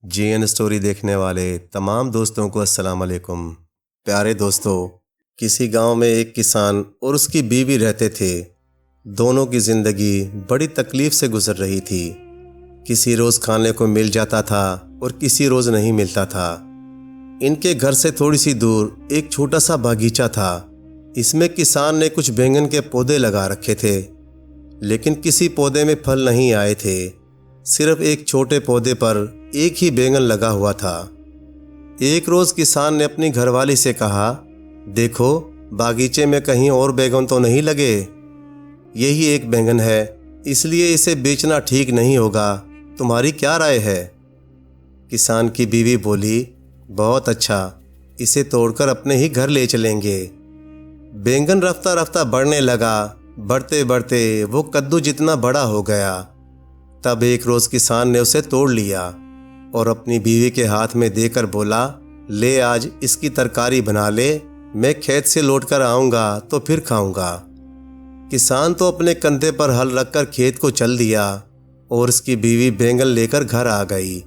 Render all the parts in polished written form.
GN story देखने वाले तमाम दोस्तों को अस्सलाम वालेकुम। प्यारे दोस्तों, किसी गांव में एक किसान और उसकी बीवी रहते थे। दोनों की ज़िंदगी बड़ी तकलीफ़ से गुजर रही थी। किसी रोज़ खाने को मिल जाता था और किसी रोज़ नहीं मिलता था। इनके घर से थोड़ी सी दूर एक छोटा सा बागीचा था। इसमें किसान ने कुछ बैंगन के पौधे लगा रखे थे, लेकिन किसी पौधे में फल नहीं आए थे। सिर्फ एक छोटे पौधे पर एक ही बैंगन लगा हुआ था। एक रोज़ किसान ने अपनी घरवाली से कहा, देखो बागीचे में कहीं और बैंगन तो नहीं लगे। यही एक बैंगन है, इसलिए इसे बेचना ठीक नहीं होगा। तुम्हारी क्या राय है? किसान की बीवी बोली, बहुत अच्छा, इसे तोड़कर अपने ही घर ले चलेंगे। बैंगन रफ्ता रफ्ता बढ़ने लगा। बढ़ते बढ़ते वो कद्दू जितना बड़ा हो गया। तब एक रोज़ किसान ने उसे तोड़ लिया और अपनी बीवी के हाथ में देकर बोला, ले आज इसकी तरकारी बना ले, मैं खेत से लौट कर आऊँगा तो फिर खाऊँगा। किसान तो अपने कंधे पर हल रखकर खेत को चल दिया और उसकी बीवी बैंगन लेकर घर आ गई।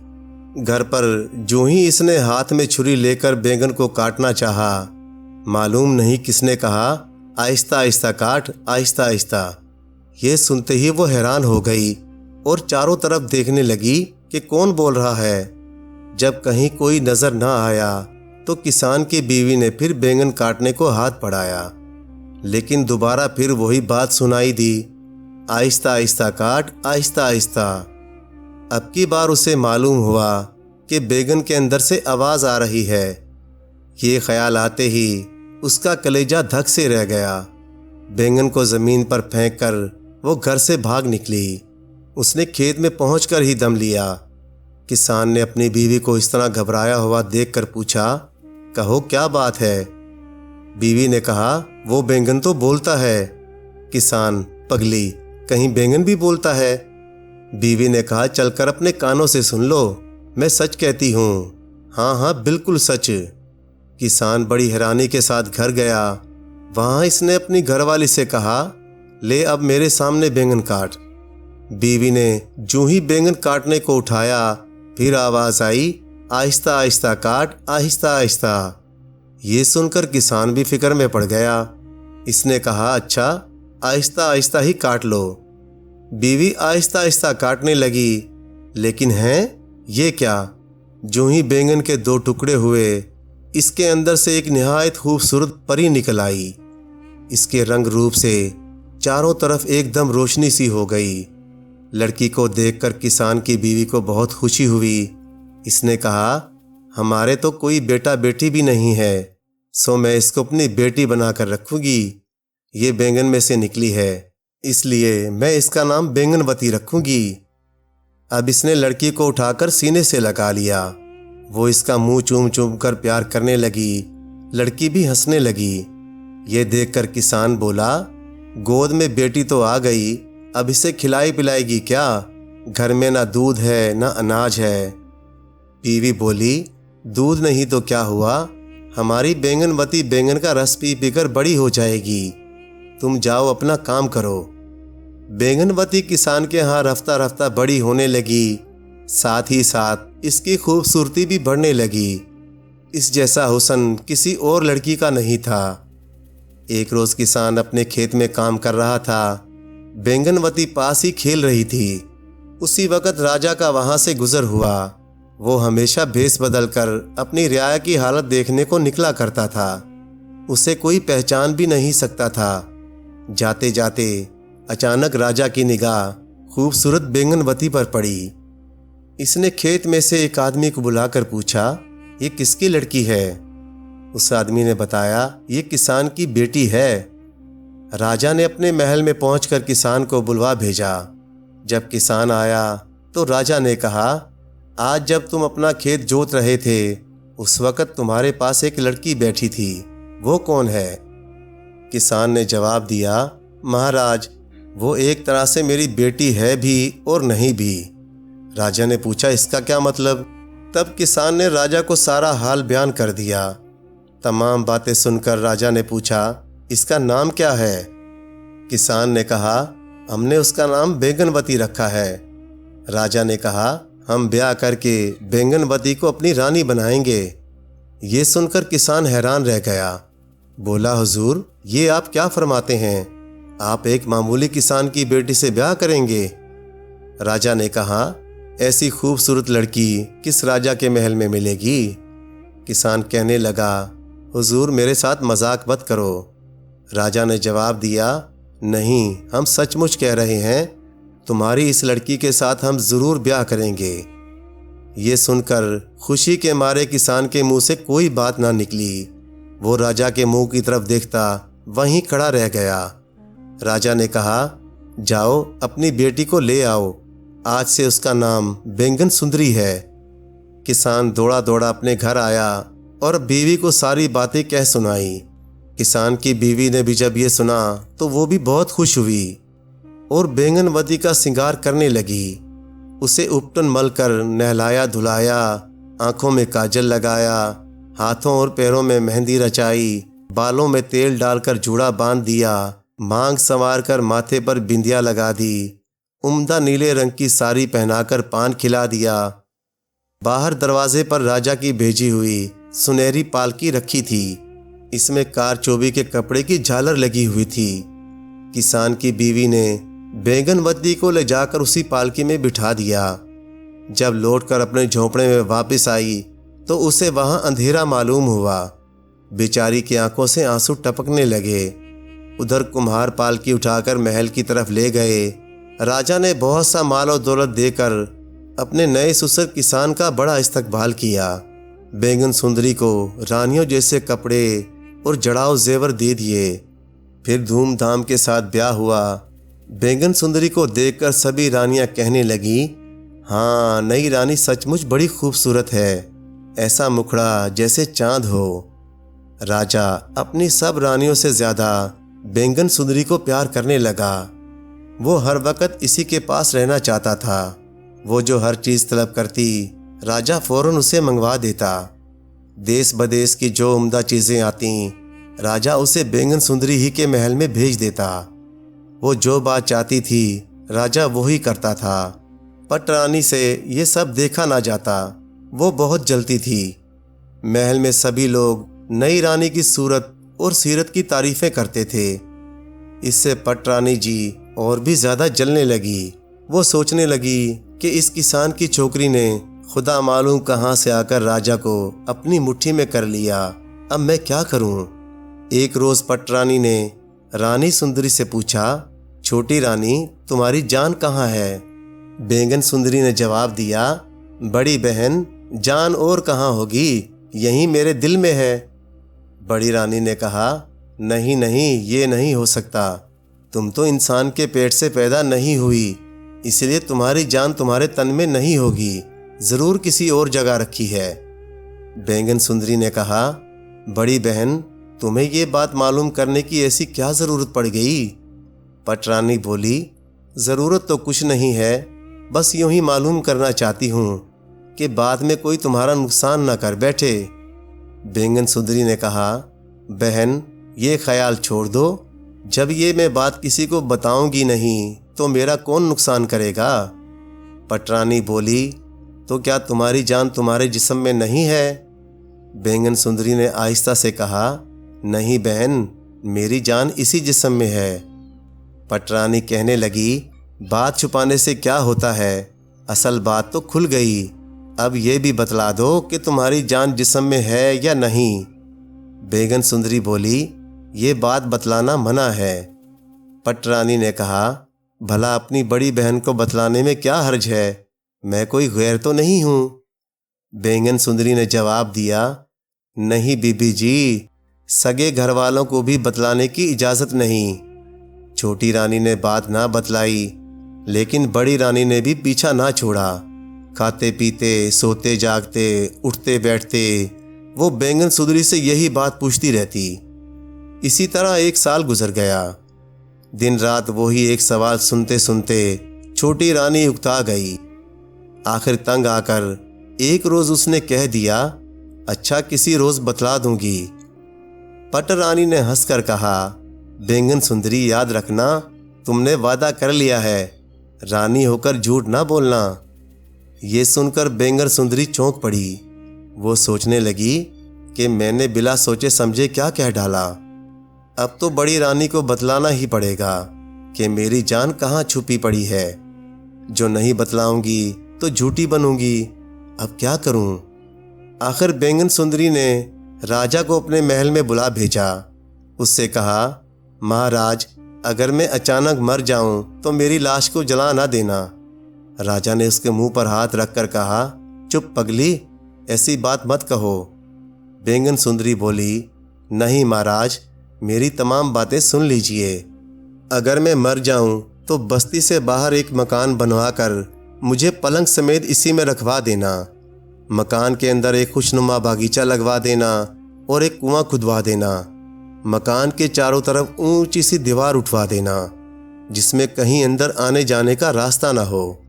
घर पर जो ही इसने हाथ में छुरी लेकर बैंगन को काटना चाहा, मालूम नहीं किसने कहा, आहिस्ता आहिस्ता काट, आहिस्ता आहिस्ता। ये सुनते ही वो हैरान हो गई और चारों तरफ देखने लगी कि कौन बोल रहा है। जब कहीं कोई नजर ना आया तो किसान की बीवी ने फिर बैंगन काटने को हाथ बढ़ाया, लेकिन दोबारा फिर वही बात सुनाई दी, आहिस्ता आहिस्ता काट, आहिस्ता आहिस्ता। अब की बार उसे मालूम हुआ कि बैंगन के अंदर से आवाज़ आ रही है। ये ख्याल आते ही उसका कलेजा धक से रह गया। बैंगन को ज़मीन पर फेंक कर वो घर से भाग निकली। उसने खेत में पहुंचकर ही दम लिया। किसान ने अपनी बीवी को इस तरह घबराया हुआ देखकर पूछा, कहो क्या बात है? बीवी ने कहा, वो बैंगन तो बोलता है। किसान, पगली, कहीं बैंगन भी बोलता है? बीवी ने कहा, चलकर अपने कानों से सुन लो, मैं सच कहती हूँ। हाँ हाँ बिल्कुल सच। किसान बड़ी हैरानी के साथ घर गया। वहाँ इसने अपनी घरवाली से कहा, ले अब मेरे सामने बैंगन काट। बीवी ने जो ही बैंगन काटने को उठाया, फिर आवाज़ आई, आहिस्ता आहिस्ता काट, आहिस्ता आहिस्ता। ये सुनकर किसान भी फिक्र में पड़ गया। इसने कहा, अच्छा आहिस्ता आहिस्ता ही काट लो। बीवी आहिस्ता आहिस्ता काटने लगी, लेकिन हैं ये क्या? जो ही बैंगन के दो टुकड़े हुए, इसके अंदर से एक निहायत खूबसूरत परी निकल आई। इसके रंग रूप से चारों तरफ एकदम रोशनी सी हो गई। लड़की को देखकर किसान की बीवी को बहुत खुशी हुई। इसने कहा, हमारे तो कोई बेटा बेटी भी नहीं है, सो मैं इसको अपनी बेटी बनाकर रखूंगी। ये बैंगन में से निकली है, इसलिए मैं इसका नाम बैंगनवती रखूंगी। अब इसने लड़की को उठाकर सीने से लगा लिया। वो इसका मुंह चूम चूम कर प्यार करने लगी। लड़की भी हंसने लगी। ये देखकर किसान बोला, गोद में बेटी तो आ गई, अब इसे खिलाई पिलाएगी क्या? घर में ना दूध है ना अनाज है। बीवी बोली, दूध नहीं तो क्या हुआ, हमारी बैंगनवती बैंगन का रस पी पीकर बड़ी हो जाएगी। तुम जाओ अपना काम करो। बैंगनवती किसान के यहाँ रफ्ता रफ्ता बड़ी होने लगी। साथ ही साथ इसकी खूबसूरती भी बढ़ने लगी। इस जैसा हुस्न किसी और लड़की का नहीं था। एक रोज़ किसान अपने खेत में काम कर रहा था। बैंगनवती पास ही खेल रही थी। उसी वक़्त राजा का वहाँ से गुजर हुआ। वो हमेशा भेष बदल कर अपनी रियाया की हालत देखने को निकला करता था। उसे कोई पहचान भी नहीं सकता था। जाते जाते अचानक राजा की निगाह खूबसूरत बैंगनवती पर पड़ी। इसने खेत में से एक आदमी को बुलाकर पूछा, ये किसकी लड़की है? उस आदमी ने बताया, ये किसान की बेटी है। राजा ने अपने महल में पहुंचकर किसान को बुलवा भेजा। जब किसान आया तो राजा ने कहा, आज जब तुम अपना खेत जोत रहे थे, उस वक़्त तुम्हारे पास एक लड़की बैठी थी, वो कौन है? किसान ने जवाब दिया, महाराज वो एक तरह से मेरी बेटी है भी और नहीं भी। राजा ने पूछा, इसका क्या मतलब? तब किसान ने राजा को सारा हाल बयान कर दिया। तमाम बातें सुनकर राजा ने पूछा, इसका नाम क्या है? किसान ने कहा, हमने उसका नाम बैंगनवती रखा है। राजा ने कहा, हम ब्याह करके बैंगनवती को अपनी रानी बनाएंगे। ये सुनकर किसान हैरान रह गया। बोला, हुजूर, ये आप क्या फरमाते हैं? आप एक मामूली किसान की बेटी से ब्याह करेंगे? राजा ने कहा, ऐसी खूबसूरत लड़की किस राजा के महल में मिलेगी? किसान कहने लगा, हुजूर, मेरे साथ मजाक मत करो। राजा ने जवाब दिया, नहीं, हम सचमुच कह रहे हैं, तुम्हारी इस लड़की के साथ हम ज़रूर ब्याह करेंगे। ये सुनकर खुशी के मारे किसान के मुंह से कोई बात ना निकली। वो राजा के मुंह की तरफ देखता वहीं खड़ा रह गया। राजा ने कहा, जाओ अपनी बेटी को ले आओ, आज से उसका नाम बैंगन सुंदरी है। किसान दौड़ा दौड़ा अपने घर आया और बीवी को सारी बातें कह सुनाई। किसान की बीवी ने भी जब ये सुना तो वो भी बहुत खुश हुई और बैंगनवती का श्रृंगार करने लगी। उसे उपटन मलकर नहलाया धुलाया, आंखों में काजल लगाया, हाथों और पैरों में मेहंदी रचाई, बालों में तेल डालकर जूड़ा बांध दिया, मांग संवार कर माथे पर बिंदिया लगा दी, उम्दा नीले रंग की साड़ी पहनाकर पान खिला दिया। बाहर दरवाजे पर राजा की भेजी हुई सुनहरी पालकी रखी थी। इसमें कारचोबी के कपड़े की झालर लगी हुई थी। किसान की बीवी ने बैंगनवती को ले जाकर उसी पालकी में बिठा दिया। जब लौटकर अपने झोंपड़े में वापस आई तो उसे वहां अंधेरा मालूम हुआ। बेचारी की आंखों से आंसू टपकने लगे। उधर कुम्हार पालकी उठाकर महल की तरफ ले गए। राजा ने बहुत सा माल और दौलत देकर अपने नए ससुर किसान का बड़ा इस्तकबाल किया। बैंगन सुंदरी को रानियों जैसे कपड़े और जड़ाऊ जेवर दे दिए। फिर धूमधाम के साथ ब्याह हुआ। बैंगन सुंदरी को देखकर सभी रानियां कहने लगी, हाँ, नई रानी सचमुच बड़ी खूबसूरत है, ऐसा मुखड़ा जैसे चांद हो। राजा अपनी सब रानियों से ज्यादा बैंगन सुंदरी को प्यार करने लगा। वो हर वक्त इसी के पास रहना चाहता था। वो जो हर चीज तलब करती, राजा फौरन उसे मंगवा देता। देश बदेश की जो उम्दा चीजें आती, राजा उसे बैंगन सुंदरी ही के महल में भेज देता। वो जो बात चाहती थी, राजा वो ही करता था। पटरानी से ये सब देखा ना जाता। वो बहुत जलती थी। महल में सभी लोग नई रानी की सूरत और सीरत की तारीफें करते थे। इससे पटरानी जी और भी ज्यादा जलने लगी। वो सोचने लगी कि इस किसान की छोकरी ने खुदा मालूम कहाँ से आकर राजा को अपनी मुट्ठी में कर लिया। अब मैं क्या करूं? एक रोज पटरानी ने रानी सुंदरी से पूछा, छोटी रानी, तुम्हारी जान कहाँ है? बैंगन सुंदरी ने जवाब दिया, बड़ी बहन, जान और कहाँ होगी, यहीं मेरे दिल में है। बड़ी रानी ने कहा, नहीं नहीं, ये नहीं हो सकता। तुम तो इंसान के पेट से पैदा नहीं हुई, इसलिए तुम्हारी जान तुम्हारे तन में नहीं होगी, जरूर किसी और जगह रखी है। बैंगन सुंदरी ने कहा, बड़ी बहन, तुम्हें ये बात मालूम करने की ऐसी क्या जरूरत पड़ गई? पटरानी बोली, जरूरत तो कुछ नहीं है, बस यूं ही मालूम करना चाहती हूँ कि बाद में कोई तुम्हारा नुकसान ना कर बैठे। बैंगन सुंदरी ने कहा, बहन, ये ख्याल छोड़ दो, जब ये मैं बात किसी को बताऊंगी नहीं तो मेरा कौन नुकसान करेगा? पटरानी बोली, तो क्या तुम्हारी जान तुम्हारे जिस्म में नहीं है? बैंगन सुंदरी ने आहिस्ता से कहा, नहीं बहन, मेरी जान इसी जिस्म में है। पटरानी कहने लगी, बात छुपाने से क्या होता है, असल बात तो खुल गई। अब ये भी बतला दो कि तुम्हारी जान जिस्म में है या नहीं। बैंगन सुंदरी बोली, ये बात बतलाना मना है। पटरानी ने कहा, भला अपनी बड़ी बहन को बतलाने में क्या हर्ज है, मैं कोई गैर तो नहीं हूँ। बैंगन सुंदरी ने जवाब दिया, नहीं बीबी जी, सगे घर वालों को भी बतलाने की इजाज़त नहीं। छोटी रानी ने बात ना बतलाई, लेकिन बड़ी रानी ने भी पीछा ना छोड़ा। खाते पीते, सोते जागते, उठते बैठते वो बैंगन सुंदरी से यही बात पूछती रहती। इसी तरह एक साल गुजर गया। दिन रात वही एक सवाल सुनते सुनते छोटी रानी उकता गई। आखिर तंग आकर एक रोज उसने कह दिया, अच्छा, किसी रोज बतला दूंगी। पट रानी ने हंसकर कहा, बैंगन सुंदरी, याद रखना, तुमने वादा कर लिया है, रानी होकर झूठ ना बोलना। ये सुनकर बैंगन सुंदरी चौंक पड़ी। वो सोचने लगी कि मैंने बिना सोचे समझे क्या कह डाला। अब तो बड़ी रानी को बतलाना ही पड़ेगा कि मेरी जान कहाँ छुपी पड़ी है। जो नहीं बतलाऊंगी तो झूठी बनूंगी। अब क्या करूं? आखिर बैंगन सुंदरी ने राजा को अपने महल में बुला भेजा। उससे कहा, महाराज, अगर मैं अचानक मर जाऊं तो मेरी लाश को जला ना देना। राजा ने उसके मुंह पर हाथ रखकर कहा, चुप पगली, ऐसी बात मत कहो। बैंगन सुंदरी बोली, नहीं महाराज, मेरी तमाम बातें सुन लीजिए। अगर मैं मर जाऊं तो बस्ती से बाहर एक मकान बनवाकर मुझे पलंग समेत इसी में रखवा देना। मकान के अंदर एक खुशनुमा बागीचा लगवा देना और एक कुआं खुदवा देना। मकान के चारों तरफ ऊंची सी दीवार उठवा देना जिसमें कहीं अंदर आने जाने का रास्ता ना हो।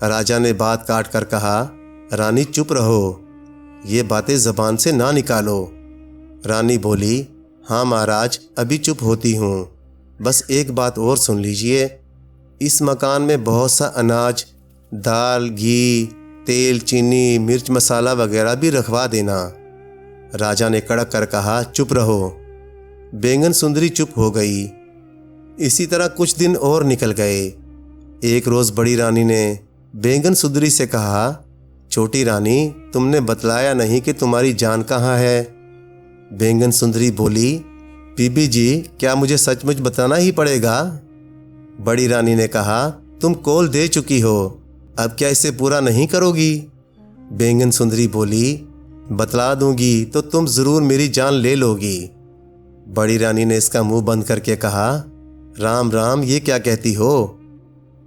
राजा ने बात काट कर कहा, रानी चुप रहो, ये बातें जबान से ना निकालो। रानी बोली, हाँ महाराज, अभी चुप होती हूँ। बस एक बात और सुन लीजिए। इस मकान में बहुत सा अनाज, दाल, घी, तेल, चीनी, मिर्च, मसाला वगैरह भी रखवा देना। राजा ने कड़क कर कहा, चुप रहो। बैंगन सुंदरी चुप हो गई। इसी तरह कुछ दिन और निकल गए। एक रोज़ बड़ी रानी ने बैंगन सुंदरी से कहा, छोटी रानी, तुमने बतलाया नहीं कि तुम्हारी जान कहाँ है। बैंगन सुंदरी बोली, बीबी जी, क्या मुझे सचमुच बताना ही पड़ेगा? बड़ी रानी ने कहा, तुम कौल दे चुकी हो, अब क्या इसे पूरा नहीं करोगी? बैंगन सुंदरी बोली, बतला दूंगी तो तुम ज़रूर मेरी जान ले लोगी। बड़ी रानी ने इसका मुंह बंद करके कहा, राम राम, ये क्या कहती हो?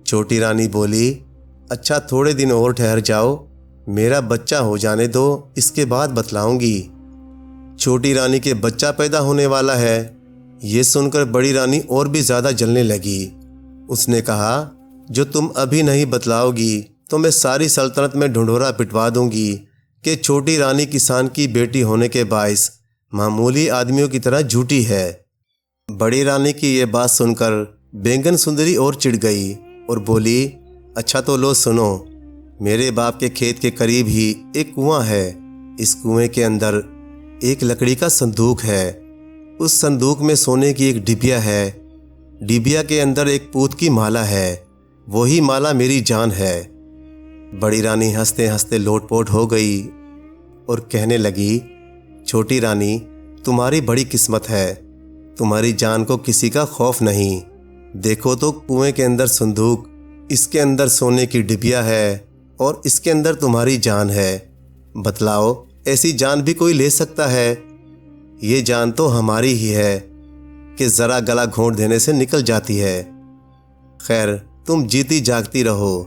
छोटी रानी बोली, अच्छा थोड़े दिन और ठहर जाओ, मेरा बच्चा हो जाने दो, इसके बाद बतलाऊंगी। छोटी रानी के बच्चा पैदा होने वाला है। ये सुनकर बड़ी रानी और भी ज़्यादा जलने लगी। उसने कहा, जो तुम अभी नहीं बतलाओगी तो मैं सारी सल्तनत में ढिंढोरा पिटवा दूंगी कि छोटी रानी किसान की बेटी होने के बायस मामूली आदमियों की तरह झूठी है। बड़ी रानी की ये बात सुनकर बैंगन सुंदरी और चिढ़ गई और बोली, अच्छा तो लो सुनो, मेरे बाप के खेत के करीब ही एक कुआं है। इस कुएं के अंदर एक लकड़ी का संदूक है। उस संदूक में सोने की एक डिबिया है। डिबिया के अंदर एक पूत की माला है। वही माला मेरी जान है। बड़ी रानी हंसते हंसते लोटपोट हो गई और कहने लगी, छोटी रानी, तुम्हारी बड़ी किस्मत है, तुम्हारी जान को किसी का खौफ नहीं। देखो तो कुएं के अंदर संदूक, इसके अंदर सोने की डिबिया है और इसके अंदर तुम्हारी जान है। बतलाओ, ऐसी जान भी कोई ले सकता है? ये जान तो हमारी ही है कि ज़रा गला घोंट देने से निकल जाती है। खैर, तुम जीती जागती रहो।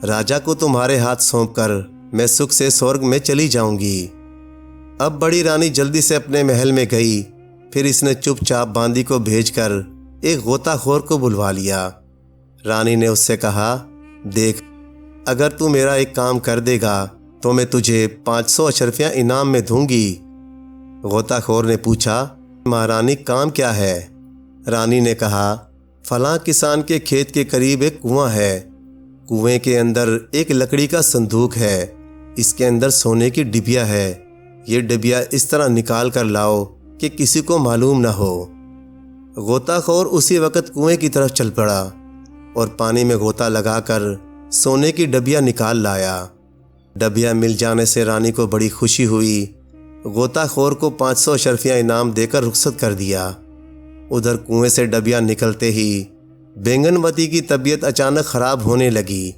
राजा को तुम्हारे हाथ सौंपकर मैं सुख से स्वर्ग में चली जाऊंगी। अब बड़ी रानी जल्दी से अपने महल में गई। फिर इसने चुपचाप बांदी को भेजकर एक गोताखोर को बुलवा लिया। रानी ने उससे कहा, देख, अगर तू मेरा एक काम कर देगा तो मैं तुझे 500 अशरफियाँ इनाम में दूंगी। गोताखोर ने पूछा, महारानी काम क्या है? रानी ने कहा, फलां किसान के खेत के करीब एक कुआं है। कुएं के अंदर एक लकड़ी का संदूक है। इसके अंदर सोने की डिबिया है। ये डिबिया इस तरह निकाल कर लाओ कि किसी को मालूम ना हो। गोताखोर उसी वक्त कुएं की तरफ चल पड़ा और पानी में गोता लगाकर सोने की डिबिया निकाल लाया। डिबिया मिल जाने से रानी को बड़ी खुशी हुई। गोताखोर को 500 अशरफियाँ इनाम देकर रुखसत कर दिया। उधर कुएं से डिबिया निकलते ही बैंगनवती की तबीयत अचानक ख़राब होने लगी।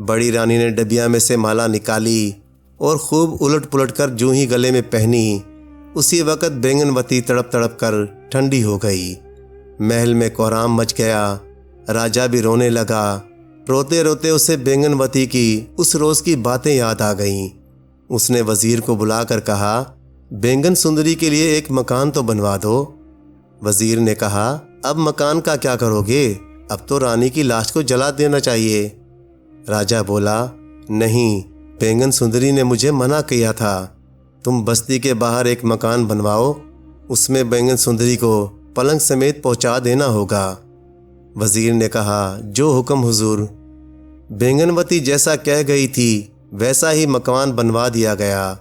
बड़ी रानी ने डिबिया में से माला निकाली और खूब उलट पुलट कर जूं ही गले में पहनी, उसी वक़्त बैंगनवती तड़प तड़प कर ठंडी हो गई। महल में कोहराम मच गया। राजा भी रोने लगा। रोते रोते उसे बैंगनवती की उस रोज़ की बातें याद आ गईं। उसने वज़ीर को बुलाकर कहा, बैंगन सुंदरी के लिए एक मकान तो बनवा दो। वज़ीर ने कहा, अब मकान का क्या करोगे? अब तो रानी की लाश को जला देना चाहिए। राजा बोला, नहीं, बैंगन सुंदरी ने मुझे मना किया था। तुम बस्ती के बाहर एक मकान बनवाओ, उसमें बैंगन सुंदरी को पलंग समेत पहुंचा देना होगा। वज़ीर ने कहा, जो हुक्म हुजूर। बैंगनवती जैसा कह गई थी वैसा ही मकान बनवा दिया गया।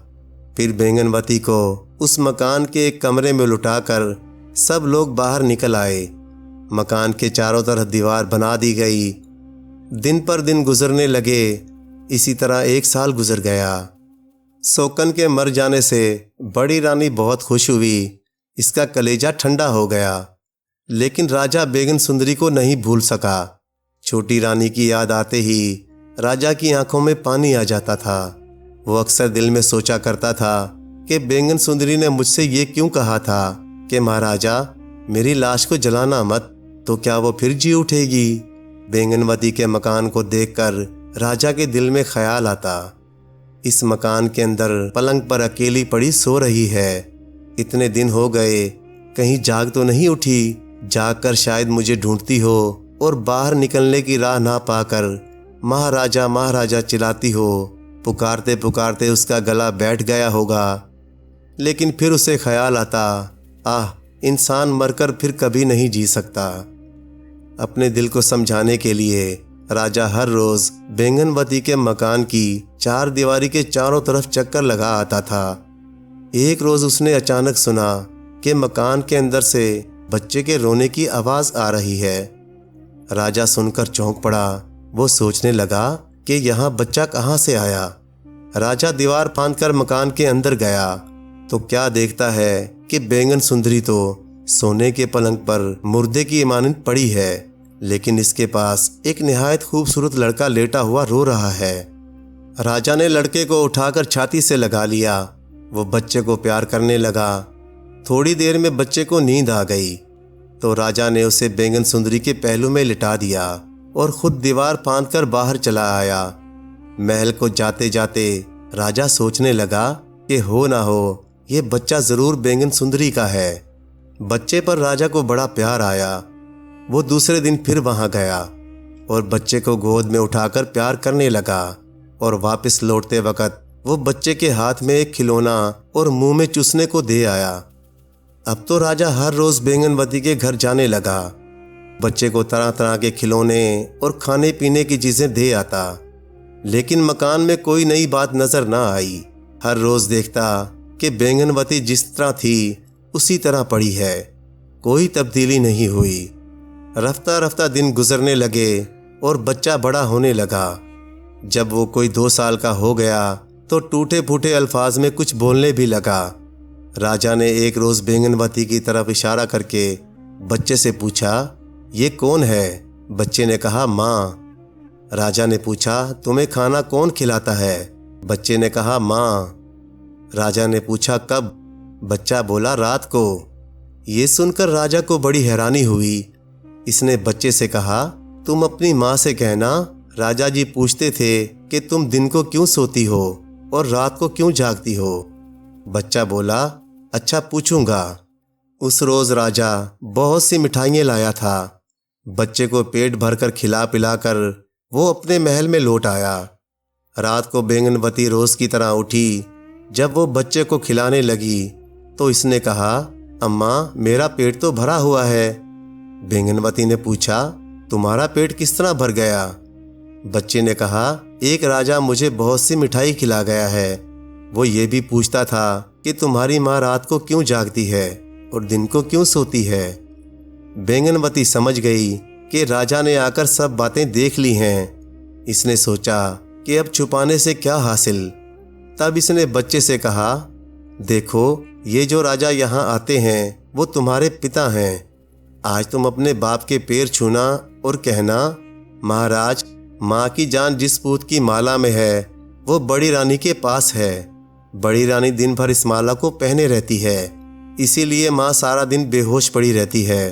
फिर बैंगनवती को उस मकान के एक कमरे में लुटाकर सब लोग बाहर निकल आए। मकान के चारों तरफ दीवार बना दी गई। दिन पर दिन गुजरने लगे। इसी तरह 1 साल गुजर गया। शोकन के मर जाने से बड़ी रानी बहुत खुश हुई। इसका कलेजा ठंडा हो गया। लेकिन राजा बेगन सुंदरी को नहीं भूल सका। छोटी रानी की याद आते ही राजा की आंखों में पानी आ जाता था। वो अक्सर दिल में सोचा करता था कि बेगन सुंदरी ने मुझसे ये क्यों कहा था कि महाराजा मेरी लाश को जलाना मत, तो क्या वो फिर जी उठेगी। बैंगनवती के मकान को देखकर राजा के दिल में ख्याल आता, इस मकान के अंदर पलंग पर अकेली पड़ी सो रही है। इतने दिन हो गए, कहीं जाग तो नहीं उठी। जागकर शायद मुझे ढूंढती हो और बाहर निकलने की राह ना पाकर महाराजा महाराजा चिल्लाती हो। पुकारते पुकारते उसका गला बैठ गया होगा। लेकिन फिर उसे ख्याल आता, आह, इंसान मरकर फिर कभी नहीं जी सकता। अपने दिल को समझाने के लिए राजा हर रोज बैंगनवती के मकान की 4 दीवारी के चारों तरफ चक्कर लगा आता था। एक रोज उसने अचानक सुना कि मकान के अंदर से बच्चे के रोने की आवाज आ रही है। राजा सुनकर चौंक पड़ा। वो सोचने लगा कि यहाँ बच्चा कहाँ से आया। राजा दीवार फांदकर मकान के अंदर गया तो क्या देखता है कि बैंगन सुंदरी तो सोने के पलंग पर मुर्दे की इमानत पड़ी है, लेकिन इसके पास एक निहायत खूबसूरत लड़का लेटा हुआ रो रहा है। राजा ने लड़के को उठाकर छाती से लगा लिया। वो बच्चे को प्यार करने लगा। थोड़ी देर में बच्चे को नींद आ गई तो राजा ने उसे बैंगन सुंदरी के पहलू में लिटा दिया और खुद दीवार फांदकर बाहर चला आया। महल को जाते जाते राजा सोचने लगा कि हो ना हो ये बच्चा जरूर बैंगन सुंदरी का है। बच्चे पर राजा को बड़ा प्यार आया। वो दूसरे दिन फिर वहां गया और बच्चे को गोद में उठाकर प्यार करने लगा और वापस लौटते वक्त वो बच्चे के हाथ में एक खिलौना और मुंह में चूसने को दे आया। अब तो राजा हर रोज बैंगनवती के घर जाने लगा। बच्चे को तरह तरह के खिलौने और खाने पीने की चीजें दे आता, लेकिन मकान में कोई नई बात नजर ना आई। हर रोज देखता कि बैंगनवती जिस तरह थी उसी तरह पड़ी है, कोई तब्दीली नहीं हुई। रफ्ता रफ्ता दिन गुजरने लगे और बच्चा बड़ा होने लगा। जब वो कोई 2 साल का हो गया तो टूटे फूटे अल्फाज में कुछ बोलने भी लगा। राजा ने एक रोज बैंगनवती की तरफ इशारा करके बच्चे से पूछा, ये कौन है? बच्चे ने कहा, माँ। राजा ने पूछा, तुम्हें खाना कौन खिलाता है? बच्चे ने कहा, माँ। राजा ने पूछा, कब? बच्चा बोला, रात को। ये सुनकर राजा को बड़ी हैरानी हुई। इसने बच्चे से कहा, तुम अपनी माँ से कहना राजा जी पूछते थे कि तुम दिन को क्यों सोती हो और रात को क्यों जागती हो। बच्चा बोला, अच्छा, पूछूंगा। उस रोज राजा बहुत सी मिठाइयाँ लाया था। बच्चे को पेट भरकर खिला पिलाकर वो अपने महल में लौट आया। रात को बैंगनवती रोज की तरह उठी। जब वो बच्चे को खिलाने लगी तो इसने कहा, अम्मा, मेरा पेट तो भरा हुआ है। बैंगनवती ने पूछा, तुम्हारा पेट किस तरह भर गया? बच्चे ने कहा, एक राजा मुझे बहुत सी मिठाई खिला गया है। वो ये भी पूछता था कि तुम्हारी माँ रात को क्यों जागती है और दिन को क्यों सोती है। बैंगनवती समझ गई कि राजा ने आकर सब बातें देख ली हैं। इसने सोचा कि अब छुपाने से क्या हासिल। तब इसने बच्चे से कहा, देखो, ये जो राजा यहाँ आते हैं वो तुम्हारे पिता हैं। आज तुम अपने बाप के पैर छूना और कहना, महाराज, माँ की जान जिस पूत की माला में है वो बड़ी रानी के पास है। बड़ी रानी दिन भर इस माला को पहने रहती है, इसीलिए माँ सारा दिन बेहोश पड़ी रहती है।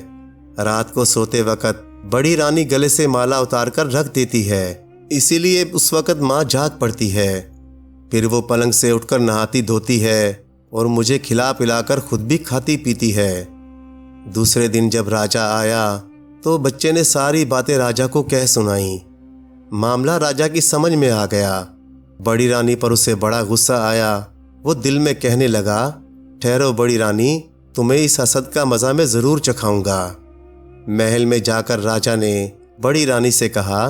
रात को सोते वक्त बड़ी रानी गले से माला उतारकर रख देती है, इसीलिए उस वक्त माँ जाग पड़ती है। फिर वो पलंग से उठकर नहाती धोती है और मुझे खिला पिलाकर खुद भी खाती पीती है। दूसरे दिन जब राजा आया तो बच्चे ने सारी बातें राजा को कह सुनाई। मामला राजा की समझ में आ गया। बड़ी रानी पर उसे बड़ा गुस्सा आया। वो दिल में कहने लगा, ठहरो बड़ी रानी, तुम्हें इस हसद का मज़ा मैं ज़रूर चखाऊंगा। महल में जाकर राजा ने बड़ी रानी से कहा,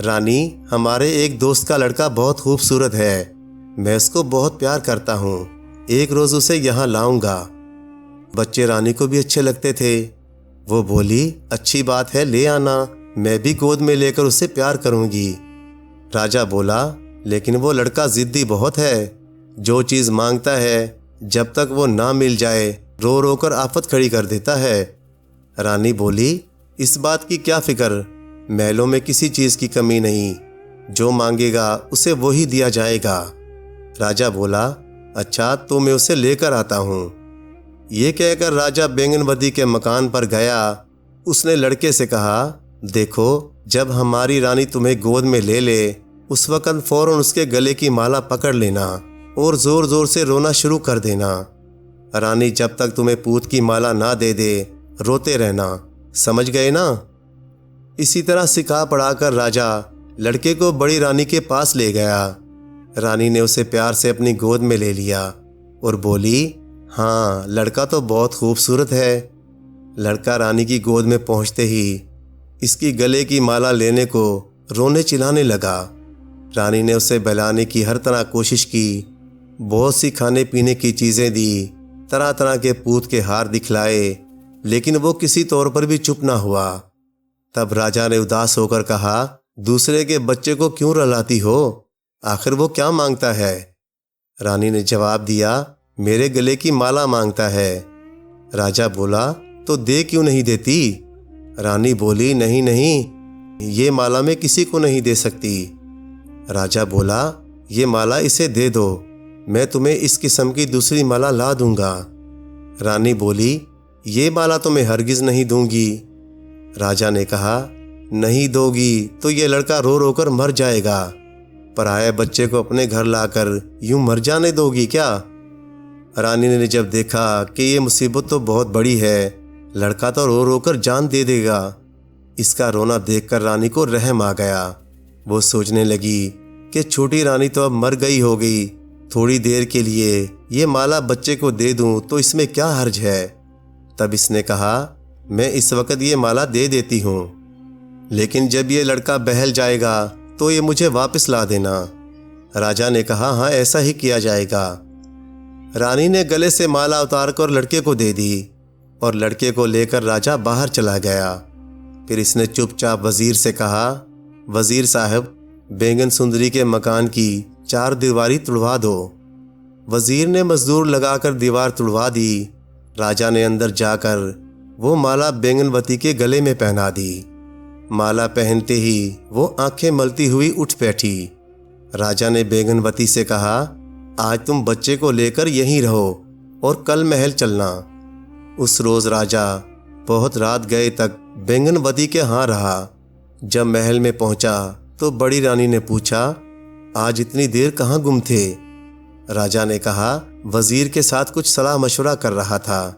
रानी, हमारे एक दोस्त का लड़का बहुत खूबसूरत है, मैं उसको बहुत प्यार करता हूँ, एक रोज़ उसे यहाँ लाऊंगा। बच्चे रानी को भी अच्छे लगते थे। वो बोली, अच्छी बात है, ले आना, मैं भी गोद में लेकर उसे प्यार करूँगी। राजा बोला, लेकिन वो लड़का ज़िद्दी बहुत है, जो चीज़ मांगता है जब तक वो ना मिल जाए रो रो कर आफत खड़ी कर देता है। रानी बोली, इस बात की क्या फिक्र, महलों में किसी चीज़ की कमी नहीं, जो मांगेगा उसे वही दिया जाएगा। राजा बोला, अच्छा तो मैं उसे लेकर आता हूँ। ये कहकर राजा बैंगनवती के मकान पर गया। उसने लड़के से कहा, देखो, जब हमारी रानी तुम्हें गोद में ले ले, उस वक़्त फ़ौरन उसके गले की माला पकड़ लेना और ज़ोर ज़ोर से रोना शुरू कर देना। रानी जब तक तुम्हें पूत की माला ना दे दे, रोते रहना, समझ गए ना? इसी तरह सिखा पढ़ाकर राजा लड़के को बड़ी रानी के पास ले गया। रानी ने उसे प्यार से अपनी गोद में ले लिया और बोली, हाँ, लड़का तो बहुत खूबसूरत है। लड़का रानी की गोद में पहुंचते ही इसकी गले की माला लेने को रोने चिल्लाने लगा। रानी ने उसे बहलाने की हर तरह कोशिश की, बहुत सी खाने पीने की चीज़ें दी, तरह तरह के पूत के हार दिखलाए, लेकिन वो किसी तौर पर भी चुप ना हुआ। तब राजा ने उदास होकर कहा, दूसरे के बच्चे को क्यों रुलाती हो? आखिर वो क्या मांगता है? रानी ने जवाब दिया, मेरे गले की माला मांगता है। राजा बोला, तो दे क्यों नहीं देती? रानी बोली, नहीं नहीं, ये माला मैं किसी को नहीं दे सकती। राजा बोला, ये माला इसे दे दो, मैं तुम्हें इस किस्म की दूसरी माला ला दूंगा। रानी बोली, ये माला तो मैं हरगिज़ नहीं दूंगी। राजा ने कहा, नहीं दोगी तो ये लड़का रो रो कर मर जाएगा, पराये बच्चे को अपने घर लाकर यूं मर जाने दोगी क्या? रानी ने जब देखा कि ये मुसीबत तो बहुत बड़ी है, लड़का तो रो रो कर जान दे देगा, इसका रोना देखकर रानी को रहम आ गया। वो सोचने लगी कि छोटी रानी तो अब मर गई होगी, थोड़ी देर के लिए ये माला बच्चे को दे दूं तो इसमें क्या हर्ज है। तब इसने कहा, मैं इस वक्त ये माला दे देती हूँ, लेकिन जब ये लड़का बहल जाएगा तो ये मुझे वापस ला देना। राजा ने कहा, हाँ, ऐसा ही किया जाएगा। रानी ने गले से माला उतारकर लड़के को दे दी और लड़के को लेकर राजा बाहर चला गया। फिर इसने चुपचाप वजीर से कहा, वजीर साहब, बैंगन सुंदरी के मकान की 4 दीवारी तुड़वा दो। वजीर ने मजदूर लगाकर दीवार तुड़वा दी। राजा ने अंदर जाकर वो माला बैंगनवती के गले में पहना दी। माला पहनते ही वो आंखें मलती हुई उठ बैठी। राजा ने बैंगनवती से कहा, आज तुम बच्चे को लेकर यहीं रहो और कल महल चलना। उस रोज़ राजा बहुत रात गए तक बैंगनवती के यहाँ रहा। जब महल में पहुंचा तो बड़ी रानी ने पूछा, आज इतनी देर कहाँ गुम थे? राजा ने कहा, वजीर के साथ कुछ सलाह मशवरा कर रहा था।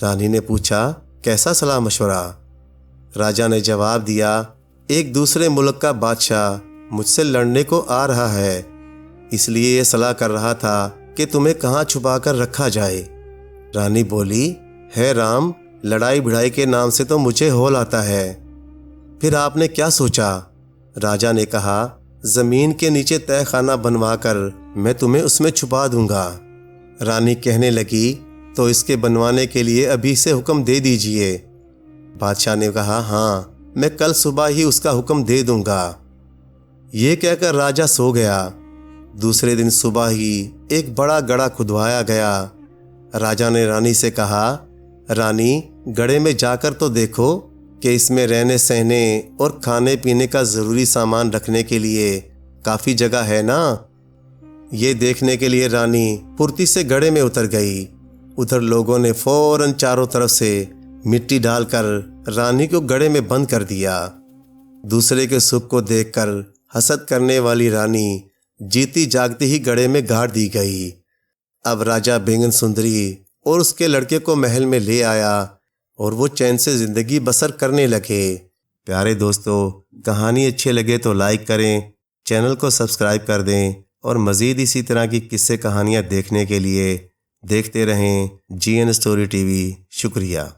रानी ने पूछा, कैसा सलाह मशवरा? राजा ने जवाब दिया, एक दूसरे मुल्क का बादशाह मुझसे लड़ने को आ रहा है, इसलिए ये सलाह कर रहा था कि तुम्हें कहाँ छुपा कर रखा जाए। रानी बोली, है राम, लड़ाई भिड़ाई के नाम से तो मुझे हौल आता है। फिर आपने क्या सोचा? राजा ने कहा, ज़मीन के नीचे तह खाना बनवा कर मैं तुम्हें उसमें छुपा दूंगा। रानी कहने लगी, तो इसके बनवाने के लिए अभी से हुक्म दे दीजिए। बादशाह ने कहा, हाँ, मैं कल सुबह ही उसका हुक्म दे दूंगा। ये कहकर राजा सो गया। दूसरे दिन सुबह ही एक बड़ा गड़ा खुदवाया गया। राजा ने रानी से कहा, रानी, गड़े में जाकर तो देखो कि इसमें रहने सहने और खाने पीने का ज़रूरी सामान रखने के लिए काफ़ी जगह है ना? ये देखने के लिए रानी फुर्ती से गड़े में उतर गई। उधर लोगों ने फौरन चारों तरफ से मिट्टी डालकर रानी को गड़े में बंद कर दिया। दूसरे के सुख को देखकर हसद करने वाली रानी जीती जागती ही गड़े में गाड़ दी गई। अब राजा बैंगन सुंदरी और उसके लड़के को महल में ले आया और वो चैन से ज़िंदगी बसर करने लगे। प्यारे दोस्तों, कहानी अच्छी लगे तो लाइक करें, चैनल को सब्सक्राइब कर दें और मज़ीद इसी तरह की किस्से कहानियाँ देखने के लिए देखते रहें GN स्टोरी TV। शुक्रिया।